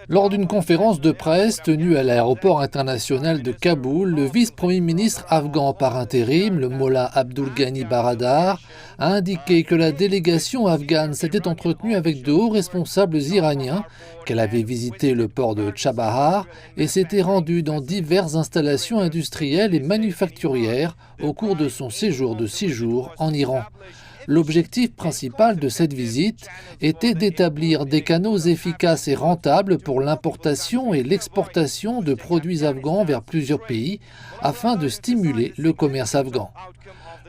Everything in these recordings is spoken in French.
Lors d'une conférence de presse tenue à l'aéroport international de Kaboul, le vice-premier ministre afghan par intérim, le Mollah Abdul Ghani Baradar, a indiqué que la délégation afghane s'était entretenue avec de hauts responsables iraniens, qu'elle avait visité le port de Chabahar et s'était rendue dans diverses installations industrielles et manufacturières au cours de son séjour de 6 jours en Iran. L'objectif principal de cette visite était d'établir des canaux efficaces et rentables pour l'importation et l'exportation de produits afghans vers plusieurs pays afin de stimuler le commerce afghan.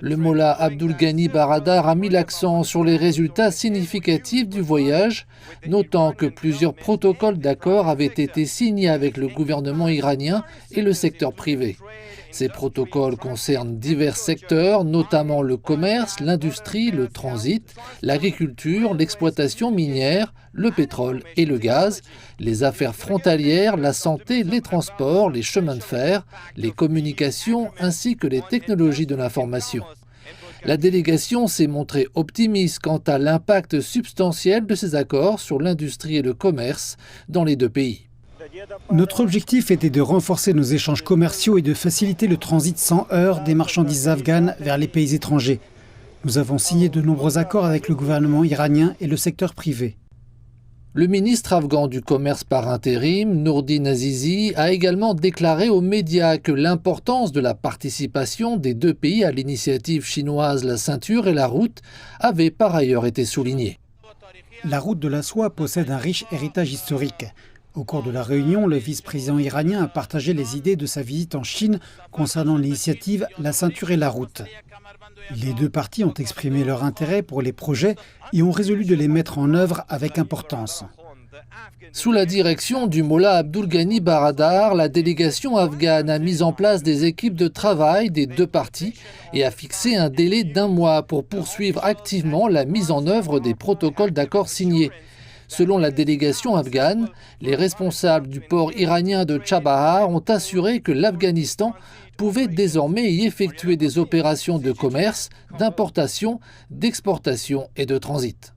Le Mollah Abdul Ghani Baradar a mis l'accent sur les résultats significatifs du voyage, notant que plusieurs protocoles d'accord avaient été signés avec le gouvernement iranien et le secteur privé. Ces protocoles concernent divers secteurs, notamment le commerce, l'industrie, le transit, l'agriculture, l'exploitation minière, le pétrole et le gaz, les affaires frontalières, la santé, les transports, les chemins de fer, les communications ainsi que les technologies de l'information. La délégation s'est montrée optimiste quant à l'impact substantiel de ces accords sur l'industrie et le commerce dans les deux pays. Notre objectif était de renforcer nos échanges commerciaux et de faciliter le transit sans heurts des marchandises afghanes vers les pays étrangers. Nous avons signé de nombreux accords avec le gouvernement iranien et le secteur privé. Le ministre afghan du commerce par intérim, Nourdine Azizi, a également déclaré aux médias que l'importance de la participation des deux pays à l'initiative chinoise La Ceinture et la Route avait par ailleurs été soulignée. La route de la soie possède un riche héritage historique. Au cours de la réunion, le vice-président iranien a partagé les idées de sa visite en Chine concernant l'initiative La Ceinture et la Route. Les deux parties ont exprimé leur intérêt pour les projets et ont résolu de les mettre en œuvre avec importance. Sous la direction du Mollah Abdul Ghani Baradar, la délégation afghane a mis en place des équipes de travail des deux parties et a fixé un délai d'1 mois pour poursuivre activement la mise en œuvre des protocoles d'accord signés. Selon la délégation afghane, les responsables du port iranien de Chabahar ont assuré que l'Afghanistan pouvait désormais y effectuer des opérations de commerce, d'importation, d'exportation et de transit.